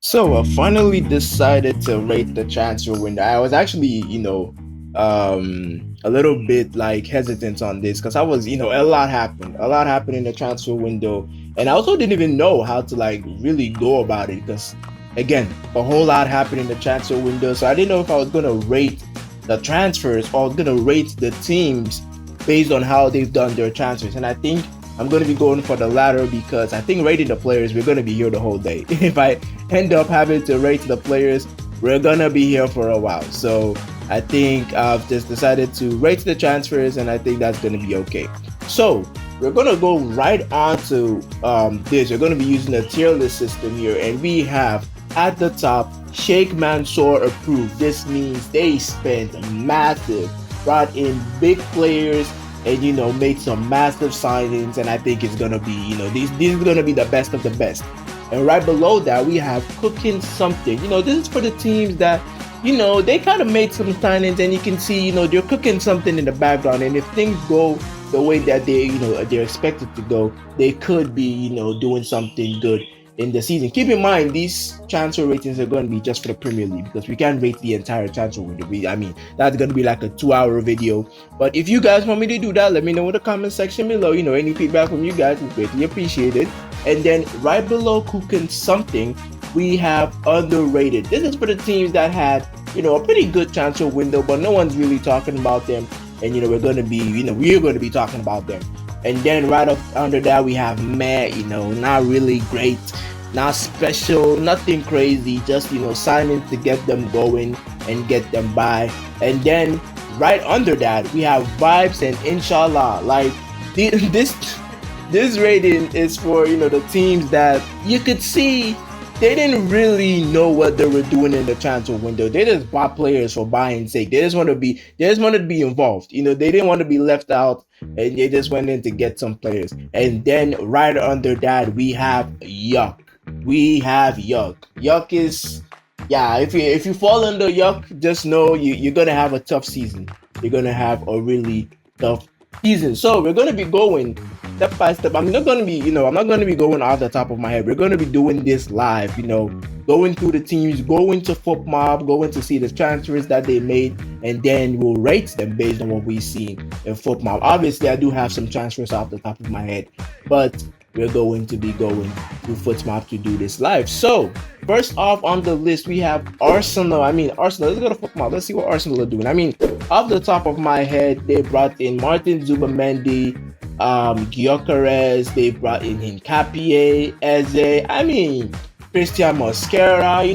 So I finally decided to rate the transfer window. I was actually, a little bit like hesitant on this because I was, a lot happened in the transfer window, and I also didn't even know how to like really go about it because, again, a whole lot happened in the transfer window. So I didn't know if I was gonna rate the transfers or gonna rate the teams based on how they've done their transfers, and I think I'm going to be going for the latter because I think rating the players, we're going to be here the whole day. If I end up having to rate the players, we're going to be here for a while. So I think I've just decided to rate the transfers, and I think that's going to be okay. So we're going to go right on to this. We're going to be using a tier list system here, and we have at the top Sheikh Mansour approved. This means they spent massive, brought in big players, and made some massive signings, and I think it's gonna be these are gonna be the best of the best. And right below that we have cooking something. This is for the teams that they kind of made some signings, and you can see they're cooking something in the background, and if things go the way that they're expected to go, they could be doing something good in the season. Keep in mind, these transfer ratings are going to be just for the Premier League because we can't rate the entire transfer window. I mean, that's going to be like a 2-hour video. But if you guys want me to do that, let me know in the comment section below. Any feedback from you guys is greatly appreciated. And then right below cooking something, we have underrated. This is for the teams that had a pretty good transfer window, but no one's really talking about them. And we're going to be talking about them. And then right up under that we have meh, not really great, not special, nothing crazy, just signing to get them going and get them by. And then right under that we have vibes and inshallah. Like this rating is for the teams that you could see they didn't really know what they were doing in the transfer window. They just bought players for buying sake. They just wanted to be involved. They didn't want to be left out, and they just went in to get some players. And then right under that we have yuck. We have yuck. Yuck is, yeah, if you fall under yuck, just know you're gonna have a tough season. You're gonna have a really tough season. So we're gonna be going step by step. I'm not gonna be going off the top of my head. We're gonna be doing this live, going through the teams, going to FootMob, going to see the transfers that they made, and then we'll rate them based on what we see in FootMob. Obviously, I do have some transfers off the top of my head, but we're going to be going to FootMob to do this live. So first off on the list, we have Arsenal. Arsenal. Let's go to FootMob. Let's see what Arsenal are doing. Off the top of my head, they brought in Martin Zubamendi, Gyökeres, they brought in Hincapié, Eze, Christian Mosquera.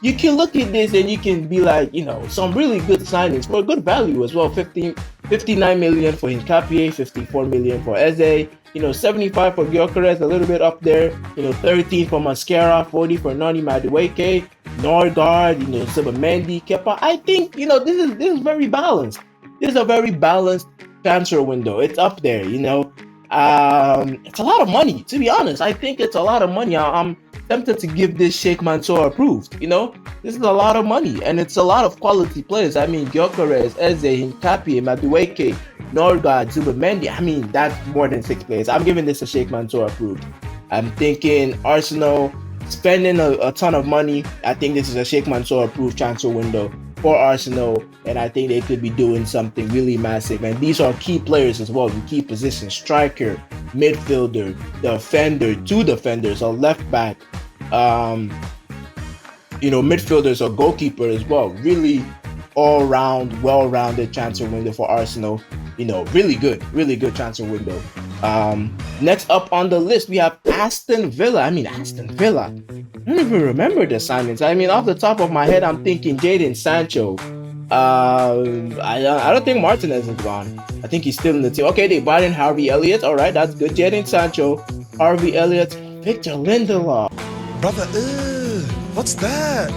You can look at this and you can be like, some really good signings for a good value as well. 59 million for Hincapié, 54 million for Eze, 75 for Gyökeres, a little bit up there, 13 for Mosquera, 40 for Noni Madueke, Norgard, Zubamendi, Kepa. I think, this is very balanced. This is a very balanced transfer window. It's up there, it's a lot of money, to be honest. I think it's a lot of money. I'm tempted to give this Sheikh Mansour approved. This is a lot of money, and it's a lot of quality players. Gyökeres, Eze, Hincapié, Madueke, Norgard, Zubamendi. That's more than 6 players. I'm giving this a Sheikh Mansour approved. I'm thinking Arsenal spending a ton of money. I think this is a Sheikh Mansour approved transfer window for Arsenal, and I think they could be doing something really massive. And these are key players as well in key positions: striker, midfielder, defender, 2 defenders, a left back, midfielders, or goalkeeper as well. Really all-round, well-rounded transfer window for Arsenal. Really good transfer window. Next up on the list, we have Aston Villa. Aston Villa. I don't even remember the signings. Off the top of my head, I'm thinking Jadon Sancho. I don't think Martinez is gone. I think he's still in the team. Okay, they brought in Harvey Elliott. All right, that's good. Jadon Sancho, Harvey Elliott, Victor Lindelof. Brother, what's that?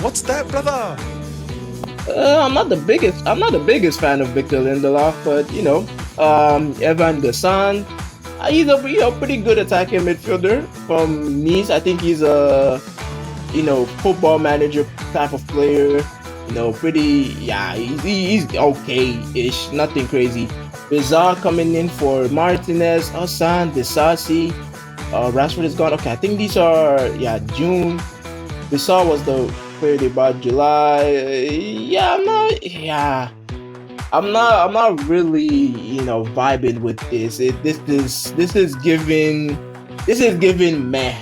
What's that, brother? I'm not the biggest fan of Victor Lindelof, but Evan Gassan, he's a pretty good attacking midfielder from Nice. I think he's a football manager type of player. He's okay-ish, nothing crazy. Bizarre coming in for Martinez, Hassan, Disasi, Rashford is gone. Okay, I think these are June. Bissau was the player they bought July. Yeah, I'm not really, vibing with this. This is giving meh.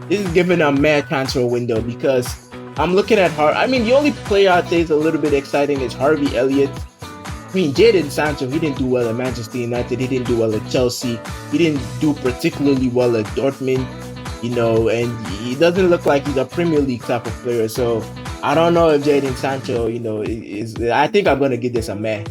This is giving a meh transfer window because I'm looking at I mean, the only player I'd say is a little bit exciting is Harvey Elliott. I mean, Jadon Sancho, he didn't do well at Manchester United. He didn't do well at Chelsea. He didn't do particularly well at Dortmund, and he doesn't look like he's a Premier League type of player. So I don't know if Jadon Sancho, is. I think I'm gonna give this a meh.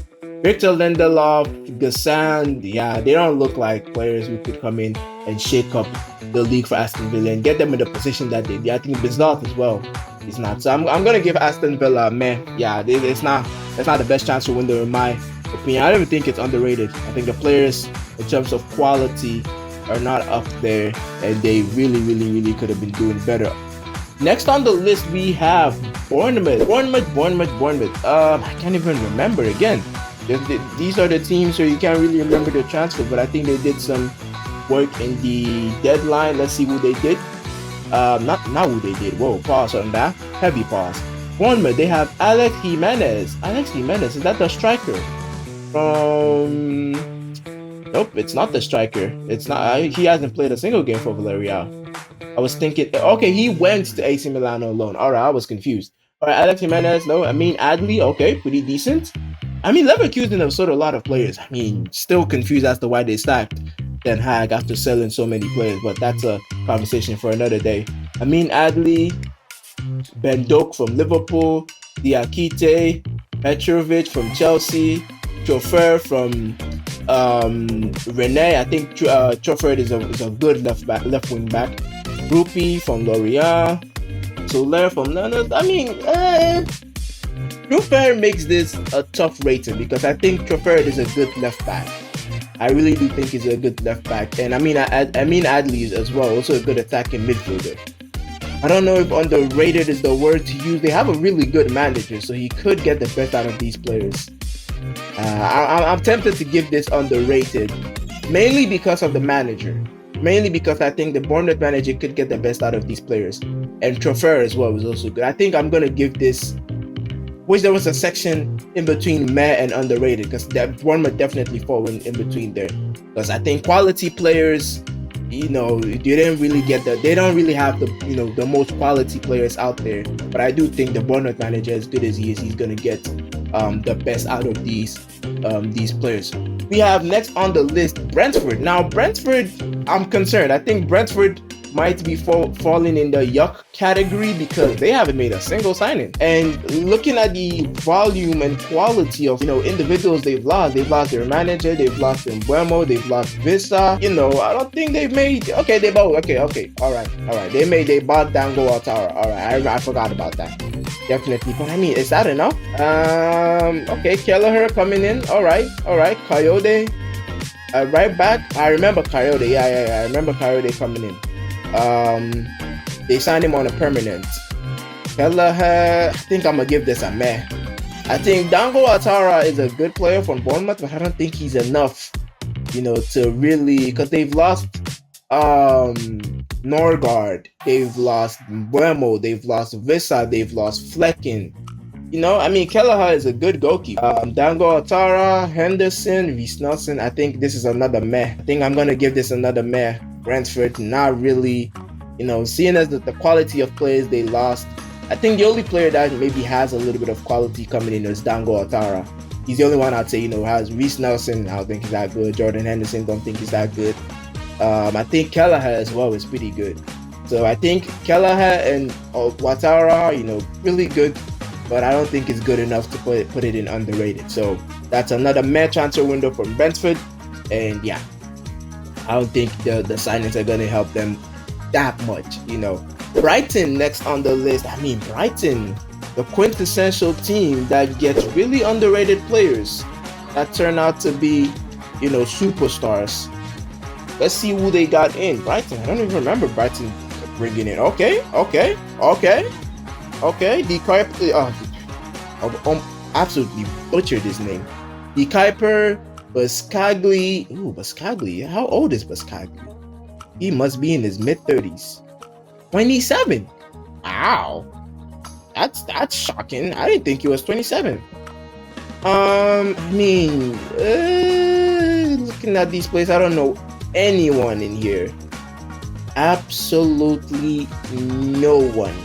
Victor Lindelof, Gassan, yeah, they don't look like players who could come in and shake up the league for Aston Villa and get them in the position that they did. I think Bizot as well is not. So I'm gonna give Aston Villa a meh. Yeah, it's not the best transfer window in my opinion. I don't even think it's underrated. I think the players in terms of quality are not up there, and they really, really, really could have been doing better. Next on the list we have Bournemouth. I can't even remember again. These are the teams where you can't really remember the transfer, but I think they did some work in the deadline. Let's see who they did. Not who they did. Whoa, pause on that. Heavy pause. Bournemouth, they have Alex Jimenez. Is that the striker? Nope, it's not the striker. It's not. He hasn't played a single game for Villarreal. I was thinking, okay, he went to AC Milan on loan. All right, I was confused. All right, Alex Jimenez, no. Adli, okay, pretty decent. Leverkusen have sold a lot of players. Still confused as to why they sacked Den Hag after selling so many players, but that's a conversation for another day. Adli, Ben Doak from Liverpool, Diakite, Petrovic from Chelsea, Chauffeur from Rennes. I think Chauffeur is a good left wing back. Rupi from Lorient, Soler from Nantes. Chauffeur makes this a tough rating because I think Chauffeur is a good left back. I really do think he's a good left back, and Adli is as well, also a good attacking midfielder. I don't know if underrated is the word to use. They have a really good manager, so he could get the best out of these players. I'm tempted to give this underrated, mainly because of the manager. Mainly because I think the Bournemouth manager could get the best out of these players. And Chauffeur as well was also good. I think I'm going to give this, which there was a section in between meh and underrated, because that Bournemouth definitely fall in between there. Because I think quality players, they don't really have the most quality players out there. But I do think the Bournemouth manager, as good as he is, he's going to get the best out of these players. We have next on the list Brentford. Now Brentford, I'm concerned. I think Brentford might be falling in the yuck category because they haven't made a single signing. And looking at the volume and quality of individuals they've lost their manager, they've lost Mbuemo, they've lost Vista. I don't think they've made. Okay, they bought. Okay, all right. They bought Dango Ouattara. All right, I forgot about that. Definitely, but is that enough? Okay, Kelleher coming in. All right. Coyote, right back. I remember Coyote. Yeah. I remember Coyote coming in. They signed him on a permanent. Kelleher, I think I'm gonna give this a meh. I think Dango Ouattara is a good player from Bournemouth, but I don't think he's enough, to really, because they've lost Norgard, they've lost Mbuemo, they've lost Vissa, they've lost Flecken. Kelleher is a good goalkeeper. Dango Ouattara, Henderson, Reece Nelson, I think this is another meh. I think I'm gonna give this another meh. Brentford, not really, seeing as the quality of players they lost. I think the only player that maybe has a little bit of quality coming in is Dango Ouattara. He's the only one I'd say, has Reece Nelson. I don't think he's that good. Jordan Henderson, don't think he's that good. I think Kelleher as well is pretty good. So I think Kelleher and Ouattara, really good, but I don't think it's good enough to put it in underrated. So that's another meh transfer window from Brentford. And yeah, I don't think the signings are going to help them that much, Brighton next on the list. Brighton, the quintessential team that gets really underrated players that turn out to be, superstars. Let's see who they got in. Brighton, I don't even remember Brighton bringing in. Okay. The Kuiper, absolutely butchered his name. The Kuiper, Bascagli. Ooh, Bascagli. How old is Bascagli? He must be in his mid-30s. 27. Wow, that's shocking. I didn't think he was 27. I mean, looking at these players, I don't know anyone in here. Absolutely no one.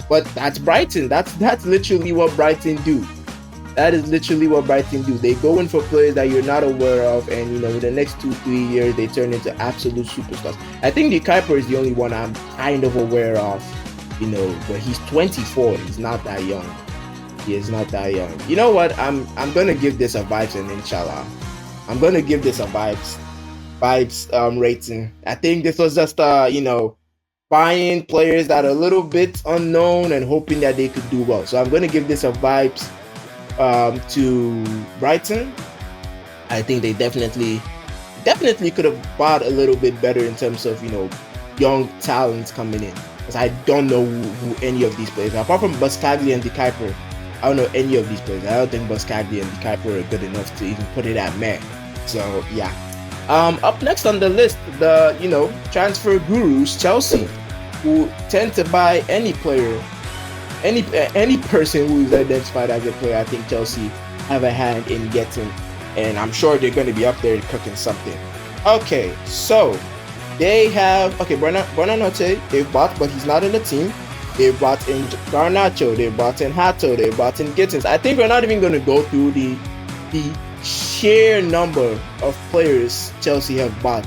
But that's Brighton. That's literally what Brighton do. That is literally what Brighton do. They go in for players that you're not aware of, and in the next 2-3 years, they turn into absolute superstars. I think the Kuiper is the only one I'm kind of aware of, but he's 24. He's not that young. He is not that young. You know what? I'm gonna give this a vibes and inshallah. I'm gonna give this a vibes rating. I think this was just buying players that are a little bit unknown and hoping that they could do well. So I'm gonna give this a vibes to Brighton. I think they definitely could have bought a little bit better in terms of young talents coming in. Because I don't know who any of these players are. Apart from Buscaglia and De Kuiper, I don't know any of these players. I don't think Buscaglia and De Kuiper are good enough to even put it at man. So yeah. Up next on the list, the transfer gurus, Chelsea, who tend to buy any player, any person who is identified as a player. I think Chelsea have a hand in getting, and I'm sure they're going to be up there cooking something. Okay, so they have Buonanotte they've bought, but he's not in the team. They brought in Garnacho, they brought in Hato, they brought in Gittins. I think we're not even going to go through the sheer number of players Chelsea have bought.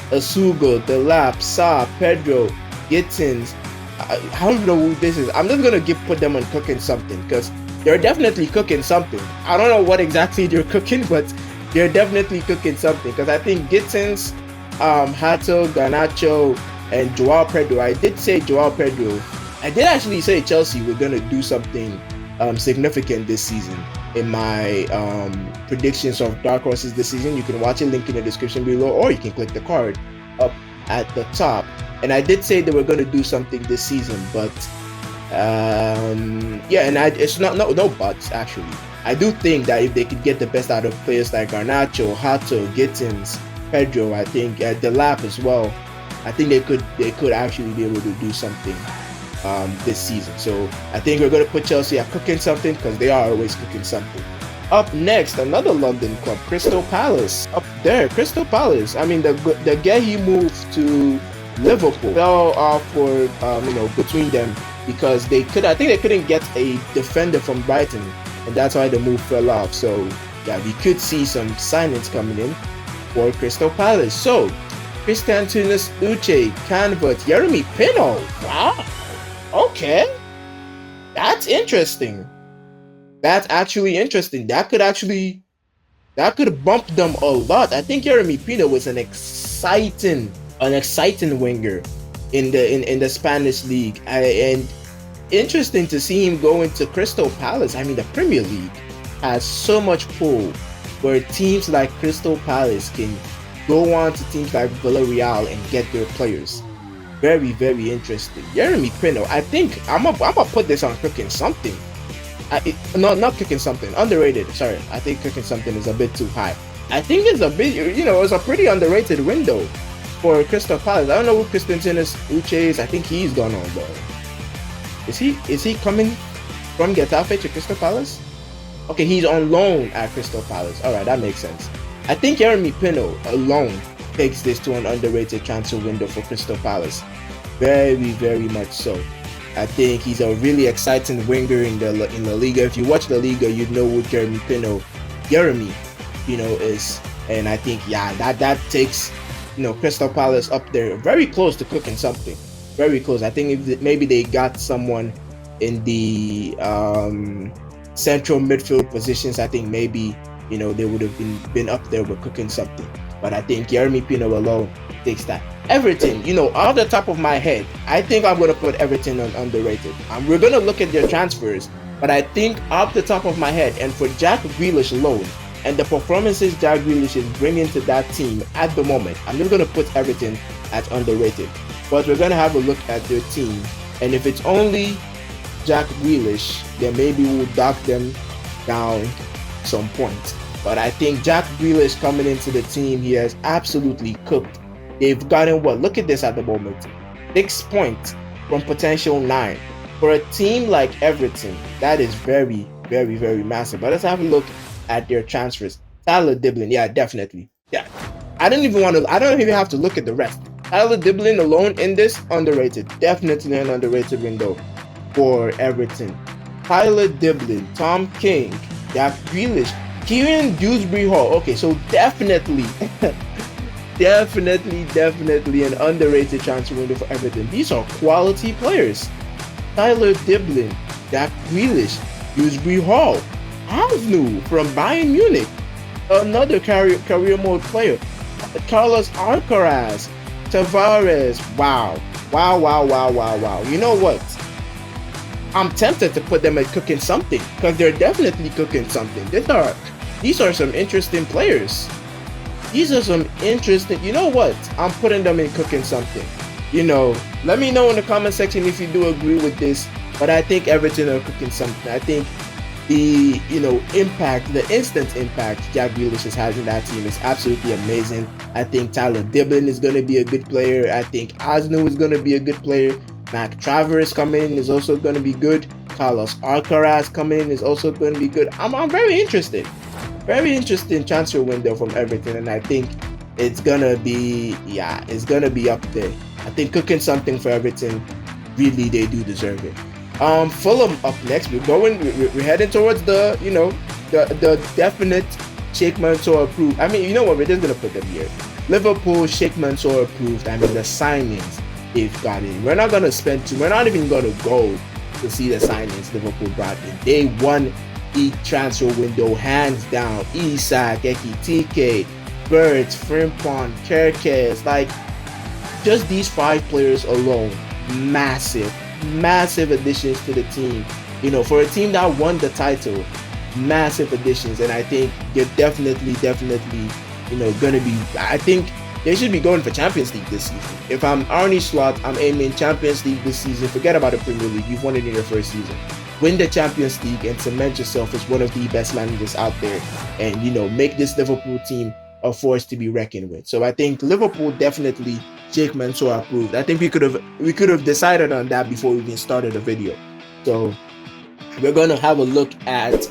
Asugo, Delap, Sa, Pedro, Gittins. I don't even know who this is. I'm just going to put them on cooking something, because they're definitely cooking something. I don't know what exactly they're cooking, but they're definitely cooking something, because I think Gittins, Hato, Garnacho, and Joao Pedro. I did say Joao Pedro. I did actually say Chelsea were going to do something significant this season in my predictions of dark horses this season. You can watch a link in the description below, or you can click the card up at the top. And I did say they were going to do something this season, but it's no buts actually. I do think that if they could get the best out of players like Garnacho, Hato, Gittins, Pedro, I think Delap as well, I think they could actually be able to do something this season. So I think we're going to put Chelsea at cooking something, because they are always cooking something. Up next, another London club, Crystal Palace. Up there, Crystal Palace. I mean, the Guehi move to Liverpool fell off for between them, because I think they couldn't get a defender from Brighton, and that's why the move fell off. So yeah, we could see some signings coming in for Crystal Palace. So Christian Tunis, Uche, Canvert, Jeremy Pino. Wow. Okay, that's interesting. That's actually interesting. That could bump them a lot. I think Jeremy Pino was an exciting winger in the Spanish league, and interesting to see him go into Crystal Palace. I mean, the Premier League has so much pull, where teams like Crystal Palace can go on to teams like Villarreal and get their players. Very, very interesting. Jeremy Pino, I think I'm gonna put this on cooking something. Not cooking something. Underrated. Sorry, I think cooking something is a bit too high. I think it's a bit, it's a pretty underrated window for Crystal Palace. I don't know who Constantinos Uche is. I think he's gone on though. Is he coming from Getafe to Crystal Palace? Okay, he's on loan at Crystal Palace. All right, that makes sense. I think Jeremy Pino alone takes this to an underrated transfer window for Crystal Palace. Very, very much so. I think he's a really exciting winger in the Liga. If you watch the Liga, you'd know who Jeremy Pino is. And I think, that takes, Crystal Palace up there, very close to cooking something. Very close. I think if maybe they got someone in the central midfield positions, I think maybe, they would have been up there with cooking something. But I think Jeremy Pino alone takes that. Everton, off the top of my head, I think I'm going to put Everton on underrated. We're going to look at their transfers, but I think off the top of my head, and for Jack Grealish alone, and the performances Jack Grealish is bringing to that team at the moment, I'm just going to put Everton at underrated. But we're going to have a look at their team, and if it's only Jack Grealish, then maybe we'll dock them down some point. But I think Jack Grealish coming into the team, he has absolutely cooked. They've gotten what? Look at this at the moment. 6 points from potential 9. For a team like Everton, that is very, very, very massive. But let's have a look at their transfers. Tyler Diblin, yeah, definitely. Yeah. I don't even have to look at the rest. Tyler Diblin alone in this, underrated. Definitely an underrated window for Everton. Tyler Diblin, Tom King, Jack Grealish, Kieran Dewsbury Hall. Okay, so definitely, definitely an underrated transfer window for Everton. These are quality players. Tyler Diblin, Jack Grealish, Dewsbury Hall, Hasnu from Bayern Munich, another career mode player. Carlos Alcaraz, Tavares. Wow. You know what? I'm tempted to put them at cooking something because they're definitely cooking something. These are some interesting players. These are some interesting. You know what? I'm putting them in cooking something. Let me know in the comment section if you do agree with this. But I think Everton are cooking something. I think the impact, the instant impact Jack Grealish has had in that team is absolutely amazing. I think Tyler Diblin is going to be a good player. I think Hasnu is going to be a good player. Mac Travers coming in is also going to be good. Carlos Alcaraz coming in is also going to be good. I'm very interested. Very interesting transfer window from Everton, and I think it's gonna be up there. I think cooking something for Everton, really they do deserve it. Fulham up next. We're heading towards the definite Sheikh Mansour approved. I mean, you know what? We're just gonna put them here. Liverpool Sheikh Mansour approved. I mean, the signings they've got in. We're not even gonna go to see the signings Liverpool brought in. They won the transfer window hands down. Isak, Ekitike, Birds, Frimpong, Kerkez, like just these 5 players alone, massive additions to the team. For a team that won the title, massive additions, and I think they're definitely, gonna be. I think they should be going for Champions League this season. If I'm Arne Slot, I'm aiming Champions League this season. Forget about the Premier League. You've won it in your first season. Win the Champions League and cement yourself as one of the best managers out there, and make this Liverpool team a force to be reckoned with. So I think Liverpool definitely Sheikh Mansour approved. I think we could have decided on that before we even started the video. So we're gonna have a look at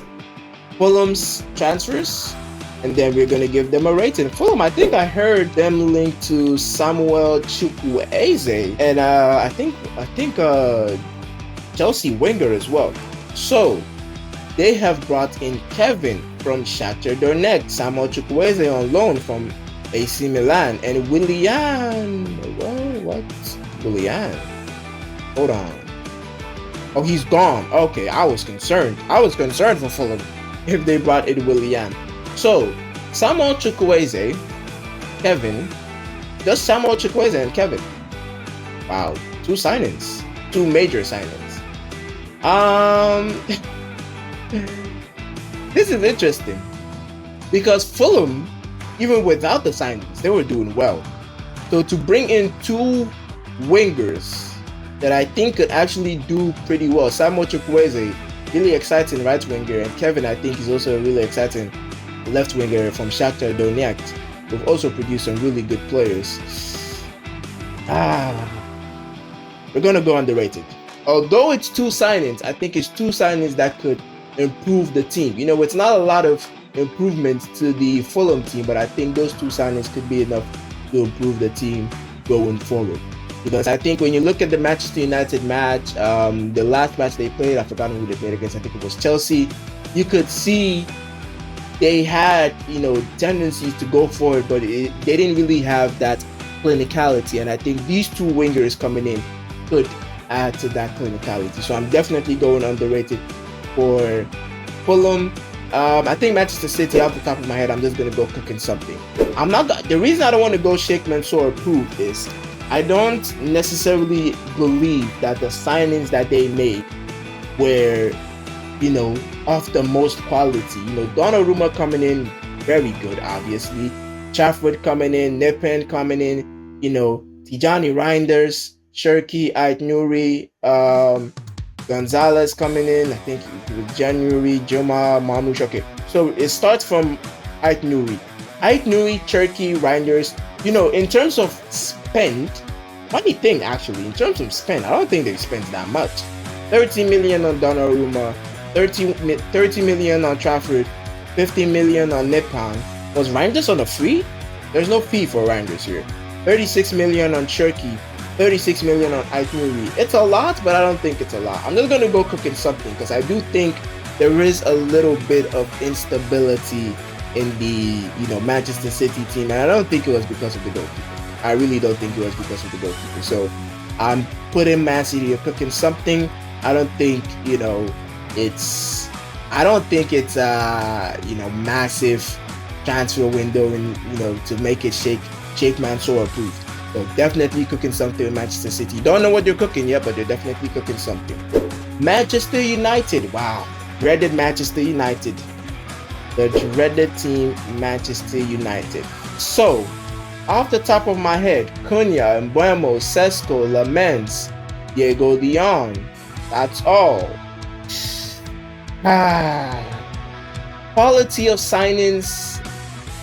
Fulham's transfers, and then we're gonna give them a rating. Fulham, I think I heard them linked to Samuel Chukwueze, and I think Chelsea winger as well. So they have brought in Kevin from Shakhtar Donetsk, Samuel Chukwueze on loan from AC Milan, and Willian. Willian? Hold on. Oh, he's gone. Okay, I was concerned for Fulham if they brought in Willian. So Samuel Chukwueze, Kevin, just Samuel Chukwueze and Kevin. Wow, 2 signings, 2 major signings. This is interesting because Fulham, even without the signings, they were doing well. So to bring in 2 wingers that I think could actually do pretty well, Samuel Chukwueze, really exciting right winger, and Kevin, I think, is also a really exciting left winger from Shakhtar Donetsk. We've also produced some really good players. We're gonna go underrated. Although it's 2 signings, I think it's 2 signings that could improve the team. It's not a lot of improvements to the Fulham team, but I think those 2 signings could be enough to improve the team going forward. Because I think when you look at the Manchester United match, the last match they played, I've forgotten who they played against, I think it was Chelsea, you could see they had, tendencies to go forward, but they didn't really have that clinicality. And I think these 2 wingers coming in could add to that clinicality. So I'm definitely going underrated for Fulham. I think Manchester City, off the top of my head, I'm just going to go cooking something. The reason I don't want to go Sheikh Mansour approved is I don't necessarily believe that the signings that they made were, of the most quality. Donnarumma coming in, very good, obviously. Trafford coming in, Nepen coming in, Tijani Reinders, Cherki, Ait Nouri, Gonzalez coming in, I think it was January, Juma, Mamouche. Okay, so it starts from Ait Nouri, Cherki, Reinders. In terms of spend, funny thing actually, in terms of spend, I don't think they spent that much. 30 million on Donnarumma, 30 million on Trafford, 50 million on Nippon. Was Reinders on a free? There's no fee for Reinders here. 36 million on Cherky, 36 million on Aituri. It's a lot, but I don't think it's a lot. I'm just gonna go cooking something because I do think there is a little bit of instability in the Manchester City team, and I don't think it was because of the goalkeeper. I really don't think it was because of the goalkeeper. So I'm putting Man City or cooking something. I don't think it's. I don't think it's massive transfer window and to make it Sheikh Mansour approved. So definitely cooking something with Manchester City. Don't know what they're cooking yet, but they're definitely cooking something. Manchester United. Wow, dreaded Manchester United. The dreaded team Manchester United. So, off the top of my head, Cunha, Mbeumo, Sesko, Lamens, Diego Leon. That's all. Quality of signings,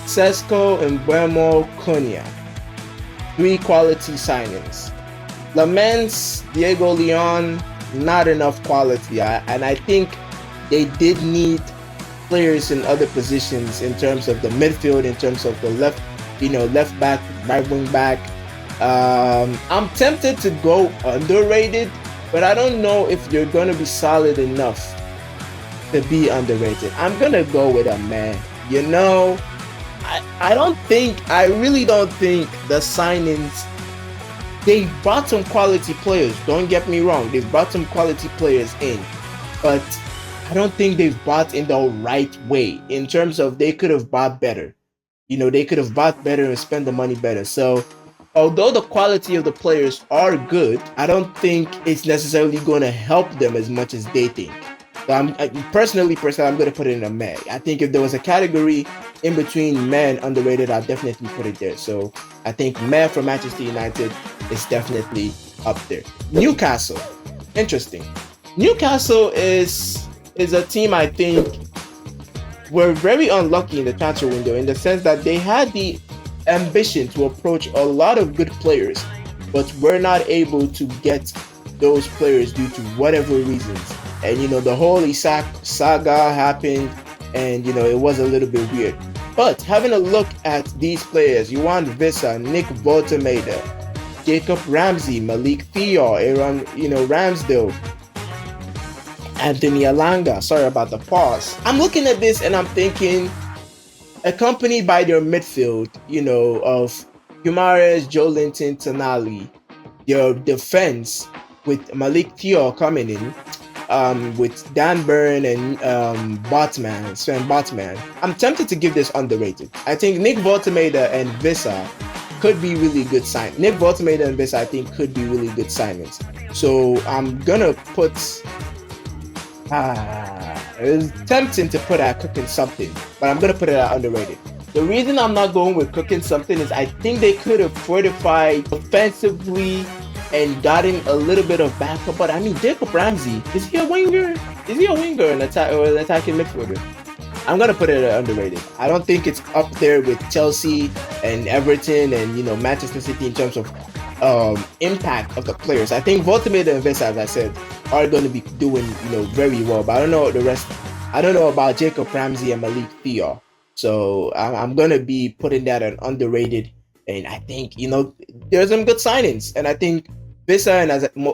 Sesko, Mbeumo, Cunha. 3 quality signings. Lamens, Diego Leon, not enough quality. And I think they did need players in other positions in terms of the midfield, in terms of the left back, right wing back. I'm tempted to go underrated, but I don't know if you're going to be solid enough to be underrated. I'm going to go with a man. I really don't think the signings, they brought some quality players. Don't get me wrong. They've brought some quality players in, but I don't think they've bought in the right way in terms of they could have bought better. They could have bought better and spent the money better. So, although the quality of the players are good, I don't think it's necessarily going to help them as much as they think. So I'm personally, I'm going to put it in a meh. I think if there was a category in between meh and underrated, I'll definitely put it there. So I think meh for Manchester United is definitely up there. Newcastle, interesting. Newcastle is a team I think were very unlucky in the transfer window in the sense that they had the ambition to approach a lot of good players, but were not able to get those players due to whatever reasons. And the whole Isak saga happened, and it was a little bit weird. But having a look at these players, Juan Vissa, Nick Voltemade, Jacob Ramsey, Malik Thiaw, Aaron Ramsdale, Anthony Alanga. Sorry about the pause. I'm looking at this and I'm thinking, accompanied by their midfield, of Guimaraes, Joe Linton, Tonali, their defense with Malik Thiaw coming in, with Dan Burn and Sven Botman. I'm tempted to give this underrated. I think Nick Voltemade and Vissa could be really good signings. Nick Voltemade and Vissa, I think, could be really good signings. So I'm gonna put. It's tempting to put at cooking something, but I'm gonna put it at underrated. The reason I'm not going with cooking something is I think they could have fortified offensively and gotten a little bit of backup. But I mean, Jacob Ramsey, is he a winger? Is he a winger or an attacking midfielder? I'm gonna put it at underrated. I don't think it's up there with Chelsea and Everton and Manchester City in terms of impact of the players. I think Voltemade and Vessa, as I said, are going to be doing very well. But I don't know the rest. I don't know about Jacob Ramsey and Malik Thiaw. So I'm going to be putting that at underrated. And I think there's some good signings. And I think Vissa and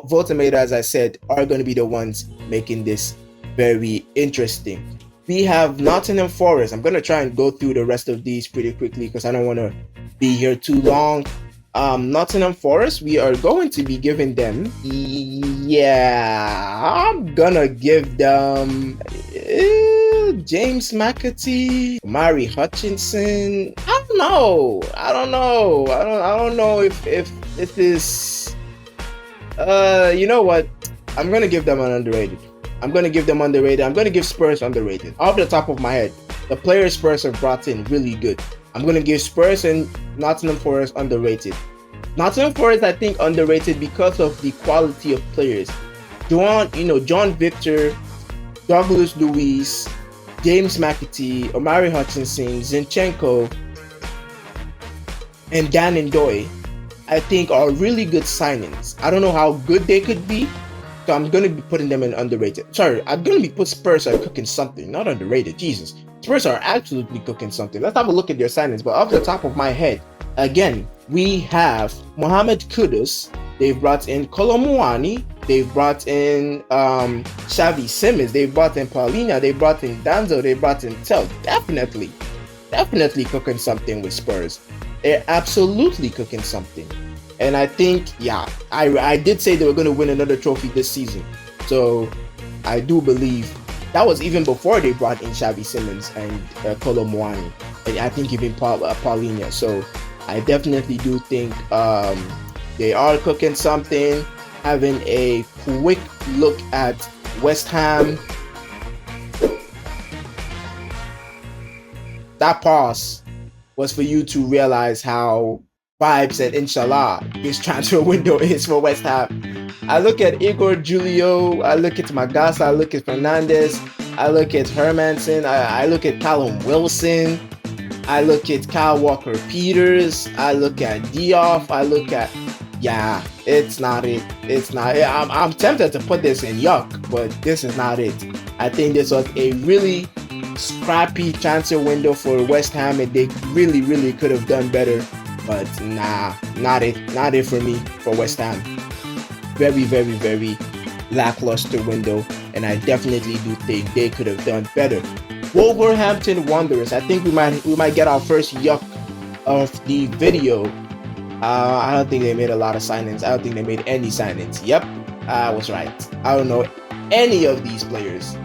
Voltemade, as I said, are going to be the ones making this very interesting. We have Nottingham Forest. I'm going to try and go through the rest of these pretty quickly because I don't want to be here too long. Nottingham Forest, we are going to be giving them, I'm gonna give them James McAtee, Mari Hutchinson. I don't know if this is you know what, I'm gonna give them an underrated. I'm gonna give Spurs underrated. Off the top of my head, the players Spurs have brought in really good. I'm going to give Spurs and Nottingham Forest underrated. Nottingham Forest, I think, underrated because of the quality of players. John Victor, Douglas Luiz, James McAtee, Omari Hutchinson, Zinchenko, and Dan Ndoye. I think are really good signings. I don't know how good they could be, so I'm going to be putting them in underrated. Sorry, I'm going to be put Spurs are cooking something, not underrated. Jesus, Spurs are absolutely cooking something. Let's have a look at their signings. But off the top of my head, again, we have Mohamed Kudus. They've brought in Kolomuani. They've brought in Xavi Simons. They've brought in Paulina. They brought in Danzo. They brought in Tel. Definitely cooking something with Spurs. They're absolutely cooking something. And I think, yeah, I did say they were going to win another trophy this season. So I do believe that was even before they brought in Xavi Simons and Kolomuani. And I think even Paulina. So I definitely do think they are cooking something. Having a quick look at West Ham. That pause was for you to realize how vibes and inshallah this transfer window is for West Ham. I look at Igor Julio, I look at Magasa, I look at Fernandez, I look at Hermanson, I look at Callum Wilson, I look at Kyle Walker-Peters, I look at Diouf, I look at, yeah, it's not it. It's not it. I'm tempted to put this in yuck, but this is not it. I think this was a really scrappy transfer window for West Ham, and they really could have done better. But nah, not it for me, for West Ham. Very lackluster window, and I definitely do think they could have done better. Wolverhampton Wanderers. I think we might get our first yuck of the video. I don't think they made a lot of signings. I don't think they made any signings. Yep, I was right. I don't know any of these players.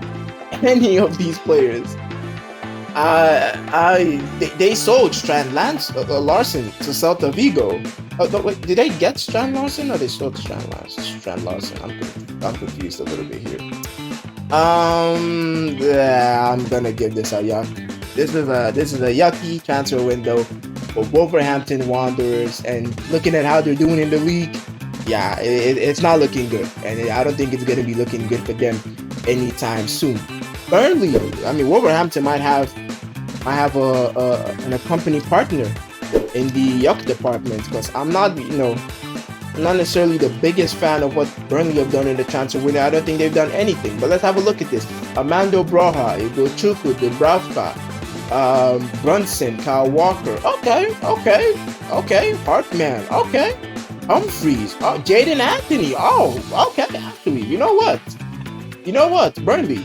They sold Strand Larsen to Celta Vigo. Oh, wait, did they get Strand Larsen or they sold Strand Larsen? I'm confused a little bit here. Yeah, I'm gonna give this a yuck. This is a yucky transfer window for Wolverhampton Wanderers, and looking at how they're doing in the league, yeah, it's not looking good, and I don't think it's gonna be looking good for them anytime soon. Burnley, I mean, Wolverhampton might have an accompanying partner in the yuck department, because I'm not necessarily the biggest fan of what Burnley have done in the transfer window. I don't think they've done anything. But let's have a look at this. Armando Broja, Igochukwu, Dubravka, Brunson, Kyle Walker. Okay. Hartman. Okay. Humphreys. Oh, Jaden Anthony. Oh, okay. Actually, you know what? Burnley,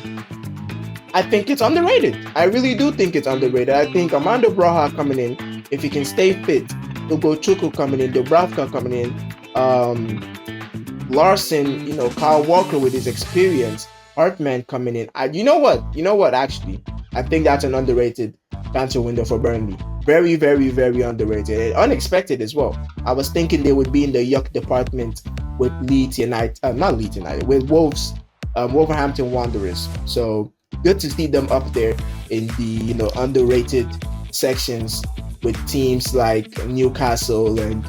I think it's underrated. I really do think it's underrated. I think Armando Broja coming in, if he can stay fit, Igochukwu coming in, Dubravka coming in, Larson, Kyle Walker with his experience, Hartman coming in. You know what? Actually, I think that's an underrated transfer window for Burnley. Very underrated and unexpected as well. I was thinking they would be in the yuck department with with Wolverhampton Wanderers. So good to see them up there in the underrated sections with teams like Newcastle and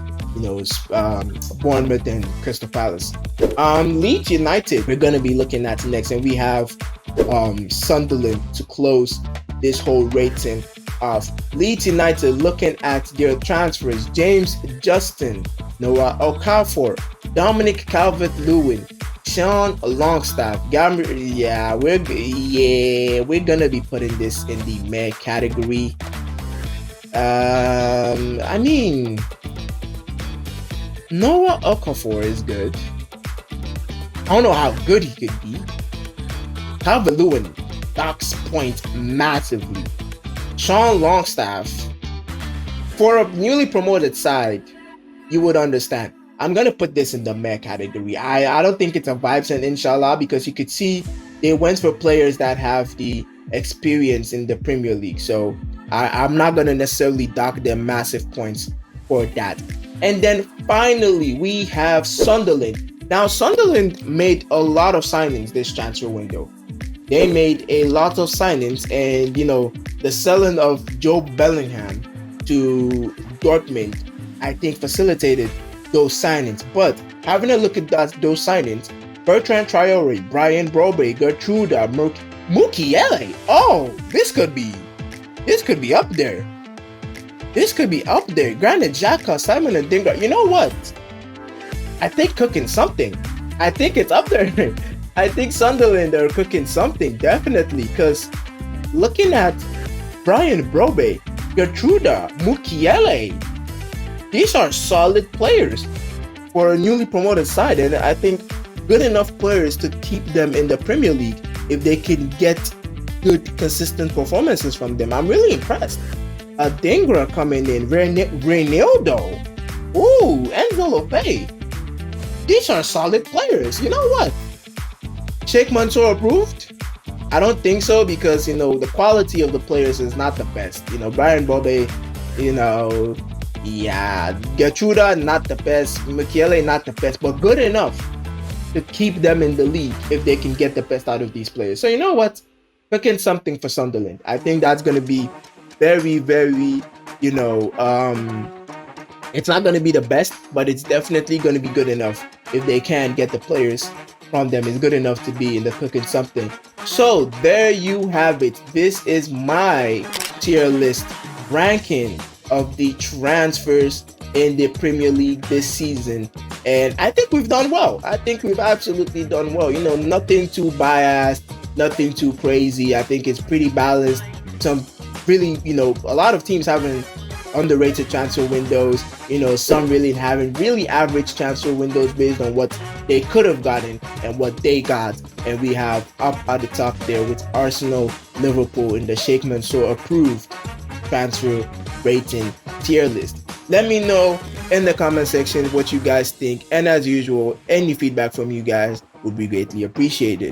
Bournemouth and Crystal Palace. Leeds United we're going to be looking at next, and we have Sunderland to close this whole rating of Leeds United. Looking at their transfers: James Justin, Noah Okafor, Dominic Calvert-Lewin, Sean Longstaff. We're gonna be putting this in the meh category. I mean, Noah Okafor is good. I don't know how good he could be. Calvert-Lewin docks points massively. Sean Longstaff, for a newly promoted side, you would understand. I'm gonna put this in the meh category. I don't think it's a vibes and inshallah, because you could see they went for players that have the experience in the Premier League. So I'm not gonna necessarily dock them massive points for that. And then finally we have Sunderland. Now Sunderland made a lot of signings this transfer window. They made a lot of signings, and the selling of Joe Bellingham to Dortmund, I think, facilitated those signings. But having a look at those signings: Bertrand Traore, Brian Brobe, Gertruda, Mukiele. Oh, this could be up there. This could be up there. Granted, Xhaka, Simon, and Dingar. You know what? I think cooking something. I think it's up there. I think Sunderland are cooking something, definitely. Because looking at Brian Brobe, Gertruda, Mukiele, these are solid players for a newly promoted side. And I think good enough players to keep them in the Premier League if they can get good, consistent performances from them. I'm really impressed. Dingra coming in, Reynaldo, ooh, Enzo Lopez. These are solid players. You know what? Sheikh Mansour approved? I don't think so because, the quality of the players is not the best. Brian Bobe, yeah, Gertruda, not the best. Michele, not the best, but good enough to keep them in the league if they can get the best out of these players. So you know what? Cooking something for Sunderland. I think that's going to be very, very, it's not going to be the best, but it's definitely going to be good enough if they can get the players from them. It's good enough to be in the cooking something. So there you have it. This is my tier list ranking of the transfers in the Premier League this season. And I think we've done well. I think we've absolutely done well. Nothing too biased, nothing too crazy. I think it's pretty balanced. Some really, a lot of teams having underrated transfer windows. Some really having really average transfer windows based on what they could have gotten and what they got. And we have up at the top there with Arsenal, Liverpool in the Sheikh Mansour approved transfer rating tier list. Let me know in the comment section what you guys think. And as usual, any feedback from you guys would be greatly appreciated.